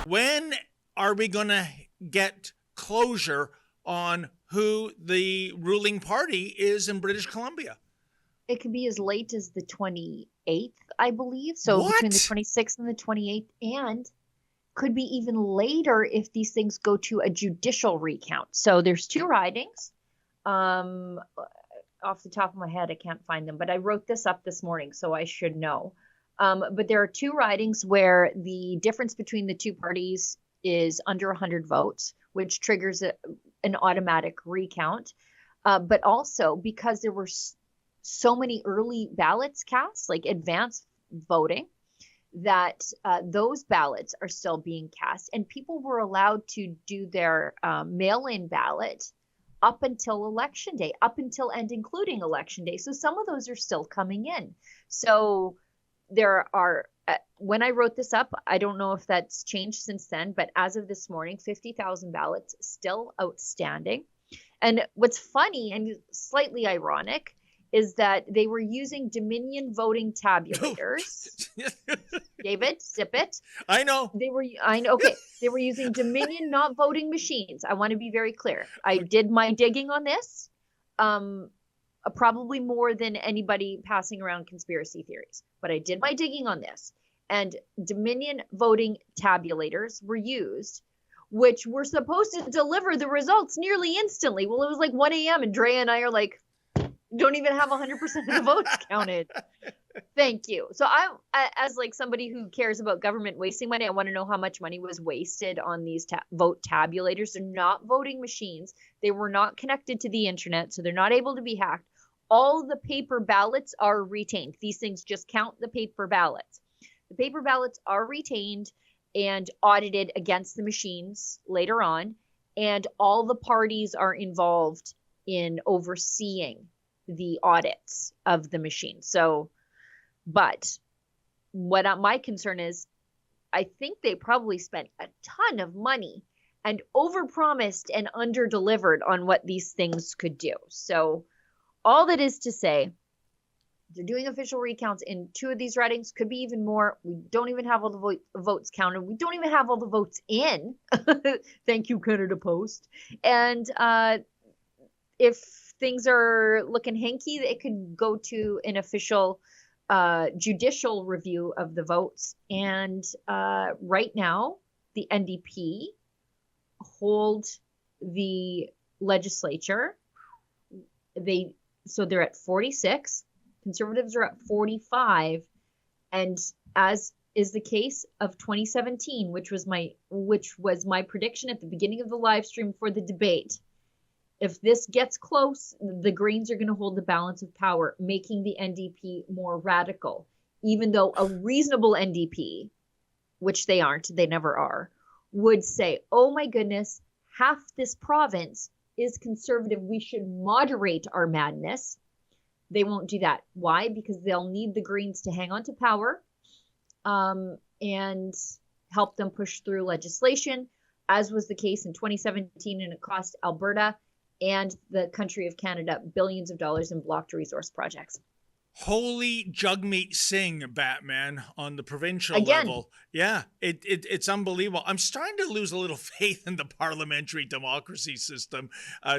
When are we going to get closure on who the ruling party is in British Columbia? It could be as late as the 28th, I believe. So between the What? 26th and the 28th, and could be even later if these things go to a judicial recount. So there's two ridings. Off the top of my head, I can't find them, but I wrote this up this morning, so I should know. But there are two ridings where the difference between the two parties is under 100 votes, which triggers an automatic recount. But also because there were so many early ballots cast, like advance voting, that those ballots are still being cast, and people were allowed to do their mail-in ballot up until election day, up until and including election day. So some of those are still coming in. So there are, when I wrote this up, I don't know if that's changed since then, but as of this morning, 50,000 ballots still outstanding. And what's funny and slightly ironic is that they were using Dominion voting tabulators. David, sip it. I know. Okay. They were using Dominion, not voting machines. I want to be very clear. I did my digging on this, probably more than anybody passing around conspiracy theories. But I did my digging on this. And Dominion voting tabulators were used, which were supposed to deliver the results nearly instantly. Well, it was like 1 a.m. and Dre and I are like, don't even have 100% of the votes counted. Thank you. So I, as like somebody who cares about government wasting money, I want to know how much money was wasted on these vote tabulators. They're not voting machines. They were not connected to the internet, so they're not able to be hacked. All the paper ballots are retained. These things just count the paper ballots. The paper ballots are retained and audited against the machines later on, and all the parties are involved in overseeing the audits of the machine. So, but what my concern is, I think they probably spent a ton of money and overpromised and underdelivered on what these things could do. So all that is to say, they're doing official recounts in two of these ridings, could be even more. We don't even have all the votes counted. We don't even have all the votes in. Thank you, Canada Post. And if things are looking hinky, it could go to an official judicial review of the votes. And right now, the NDP hold the legislature. So they're at 46. Conservatives are at 45. And as is the case of 2017, which was my prediction at the beginning of the live stream for the debate, if this gets close, the Greens are going to hold the balance of power, making the NDP more radical, even though a reasonable NDP, which they aren't, they never are, would say, oh my goodness, half this province is conservative. We should moderate our madness. They won't do that. Why? Because they'll need the Greens to hang on to power and help them push through legislation, as was the case in 2017, and it cost Alberta and the country of Canada billions of dollars in blocked resource projects. Holy Jugmeet Singh, Batman, on the provincial Again. level. Yeah, it's unbelievable. I'm starting to lose a little faith in the parliamentary democracy system,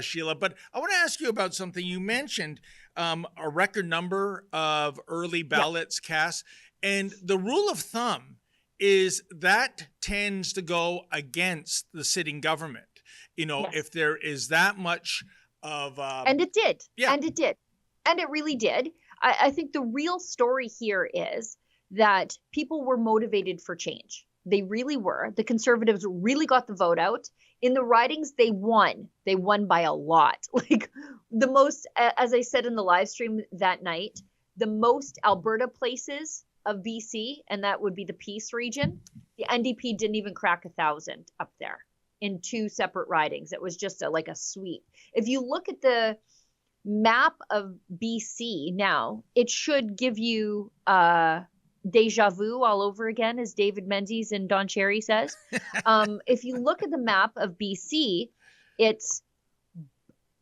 Sheila. But I want to ask you about something. You mentioned a record number of early ballots cast. And the rule of thumb is that tends to go against the sitting government. You know, if there is that much of... and it did. Yeah. And it did. And it really did. I think the real story here is that people were motivated for change. They really were. The Conservatives really got the vote out. In the ridings, they won. They won by a lot. Like the most, as I said in the live stream that night, the most Alberta places of BC, and that would be the Peace region, the NDP didn't even crack 1,000 up there in two separate ridings. It was just like a sweep. If you look at the map of BC now, it should give you deja vu all over again, as David Menzies and Don Cherry says. If you look at the map of BC, it's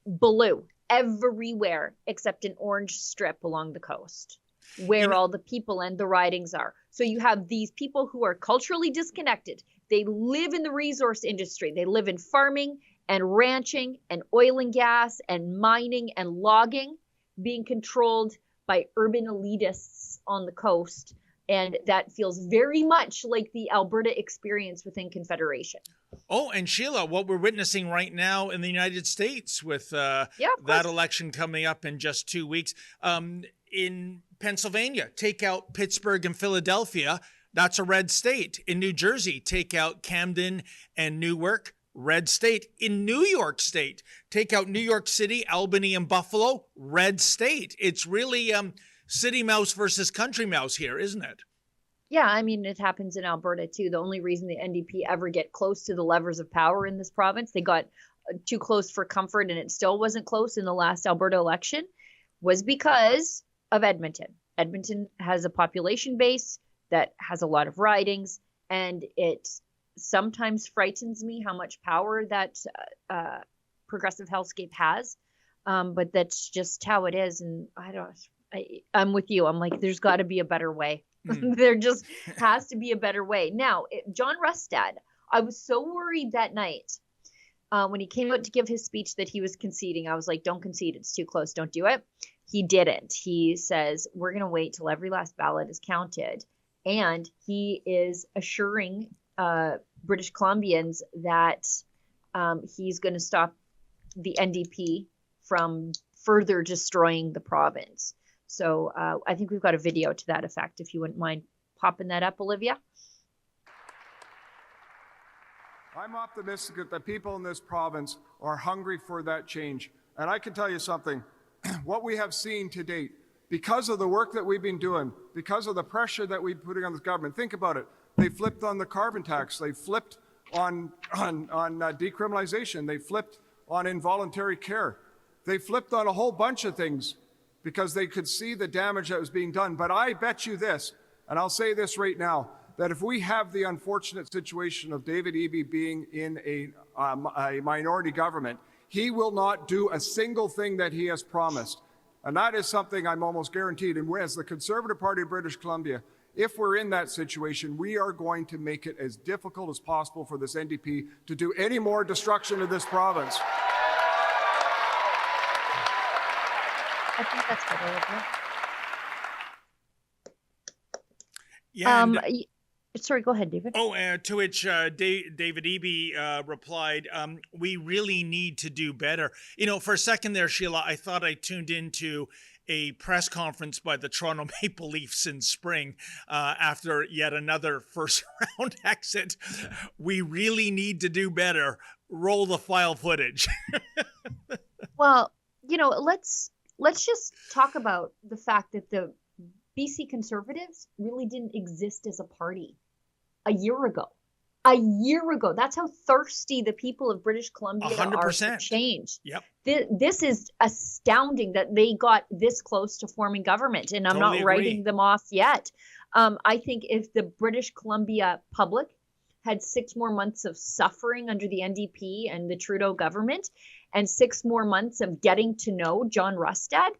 blue everywhere except an orange strip along the coast where all the people and the ridings are. So you have these people who are culturally disconnected. They live in the resource industry. They live in farming and ranching and oil and gas and mining and logging, being controlled by urban elitists on the coast. And that feels very much like the Alberta experience within Confederation. Oh, and Sheila, what we're witnessing right now in the United States with that election coming up in just 2 weeks. In Pennsylvania, take out Pittsburgh and Philadelphia. That's a red state. In New Jersey, take out Camden and Newark. Red state. In New York State, take out New York City, Albany, and Buffalo. Red state. It's really city mouse versus country mouse here, isn't it? Yeah, I mean, it happens in Alberta too. The only reason the NDP ever get close to the levers of power in this province, they got too close for comfort and it still wasn't close in the last Alberta election, was because of Edmonton. Edmonton has a population base that has a lot of ridings, and it sometimes frightens me how much power that progressive hellscape has. But that's just how it is. And I'm with you. I'm like, there's got to be a better way. There just has to be a better way. Now, John Rustad, I was so worried that night when he came out to give his speech that he was conceding. I was like, don't concede. It's too close. Don't do it. He didn't. He says, we're going to wait till every last ballot is counted. And he is assuring British Columbians that he's going to stop the NDP from further destroying the province. So I think we've got a video to that effect, if you wouldn't mind popping that up, Olivia. I'm optimistic that the people in this province are hungry for that change. And I can tell you something, what we have seen to date, because of the work that we've been doing, because of the pressure that we're putting on this government, think about it. They flipped on the carbon tax. They flipped on decriminalization. They flipped on involuntary care. They flipped on a whole bunch of things because they could see the damage that was being done. But I bet you this, and I'll say this right now, that if we have the unfortunate situation of David Eby being in a minority government, he will not do a single thing that he has promised. And that is something I'm almost guaranteed. And as the Conservative Party of British Columbia, if we're in that situation, we are going to make it as difficult as possible for this NDP to do any more destruction of this province. I think that's good, Olivia. Yeah. Sorry, go ahead, David. Oh, to which David Eby replied, we really need to do better. You know, for a second there, Sheila, I thought I tuned into a press conference by the Toronto Maple Leafs in spring after yet another first round exit. We really need to do better. Roll the file footage. Well, you know, let's just talk about the fact that the BC Conservatives really didn't exist as a party a year ago. A year ago. That's how thirsty the people of British Columbia 100%. Are for change. Yep. This is astounding that they got this close to forming government, and I'm totally not writing them off yet. I think if the British Columbia public had 6 more months of suffering under the NDP and the Trudeau government, and 6 more months of getting to know John Rustad,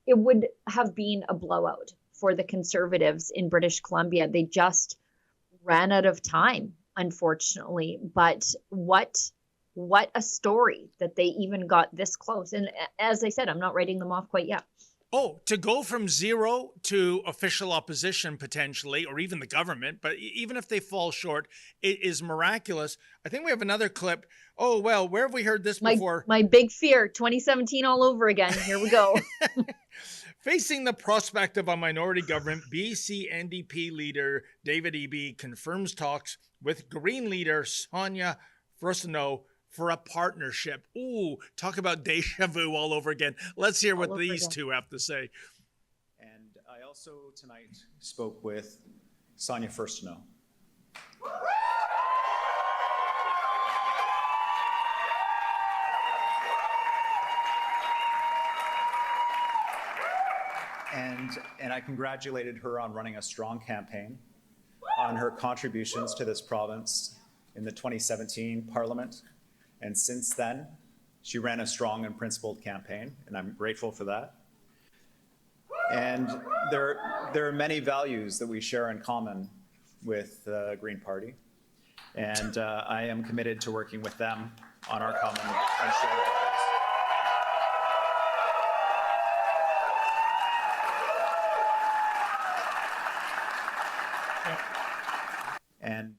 it would have been a blowout for the Conservatives in British Columbia. They just ran out of time, unfortunately. But what a story that they even got this close. And as I said, I'm not writing them off quite yet. Oh, to go from zero to official opposition potentially, or even the government, but even if they fall short, it is miraculous. I think we have another clip. Oh, well, where have we heard this before? My big fear, 2017 all over again. Here we go. Facing the prospect of a minority government, BC NDP leader David Eby confirms talks with Green leader Sonia Furstenau for a partnership. Ooh, talk about deja vu all over again. Let's hear what these two have to say. And I also tonight spoke with Sonia Furstenau. And I congratulated her on running a strong campaign, on her contributions to this province in the 2017 Parliament. And since then, she ran a strong and principled campaign, and I'm grateful for that. And there are many values that we share in common with the Green Party. And I am committed to working with them on our common and shared values. And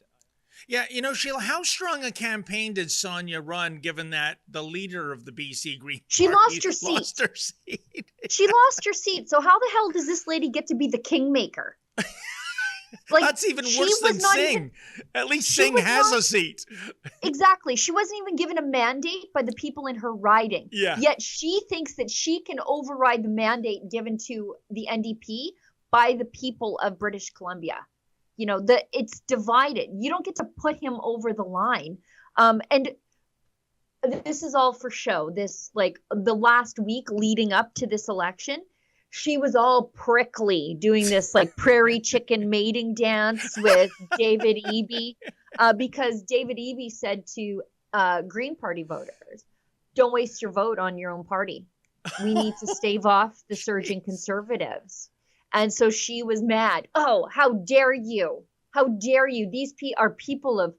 Yeah, Sheila, how strong a campaign did Sonia run, given that the leader of the BC Green She Party lost her seat. lost her seat? She lost her seat. So how the hell does this lady get to be the kingmaker? Like, That's even she worse was than not Singh. even- At least she Singh was has not- a seat. Exactly. She wasn't even given a mandate by the people in her riding. Yeah. Yet she thinks that she can override the mandate given to the NDP by the people of British Columbia. It's divided. You don't get to put him over the line. And this is all for show. This, like, the last week leading up to this election, she was all prickly doing this like prairie chicken mating dance with David Eby, because David Eby said to Green Party voters, don't waste your vote on your own party. We need to stave off the surging conservatives. And so she was mad. Oh, how dare you? How dare you? These are people of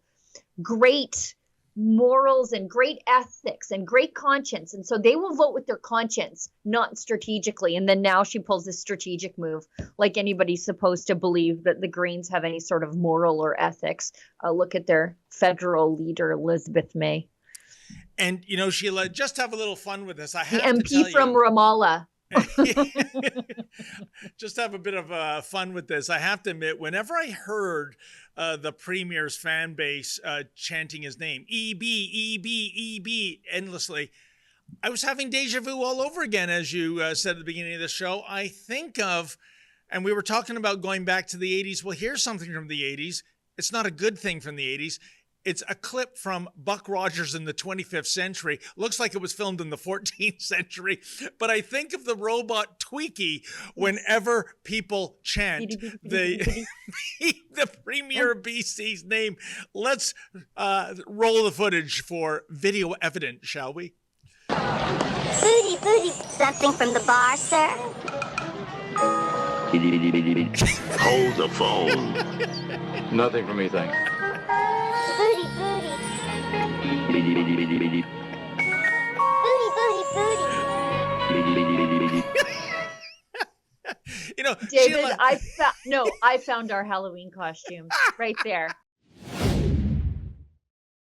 great morals and great ethics and great conscience. And so they will vote with their conscience, not strategically. And then now she pulls this strategic move, like anybody's supposed to believe that the Greens have any sort of moral or ethics. Look at their federal leader, Elizabeth May. And, Sheila, just have a little fun with this. I The have to tell MP from you, Ramallah. just have a bit of fun with this. I have to admit, whenever I heard the Premier's fan base chanting his name, EB, EB, EB, endlessly, I was having deja vu all over again, as you said at the beginning of the show. I think of, and we were talking about going back to the 80s. Well, here's something from the 80s. It's not a good thing from the 80s. It's a clip from Buck Rogers in the 25th century. Looks like it was filmed in the 14th century. But I think of the robot Tweaky whenever people chant the Premier of BC's name. Let's roll the footage for video evidence, shall we? Booty, booty, something from the bar, sir? Hold the phone. Nothing for me, thanks. Booty, booty. Booty, booty, booty. You know, David, Sheila, I found our Halloween costumes right there.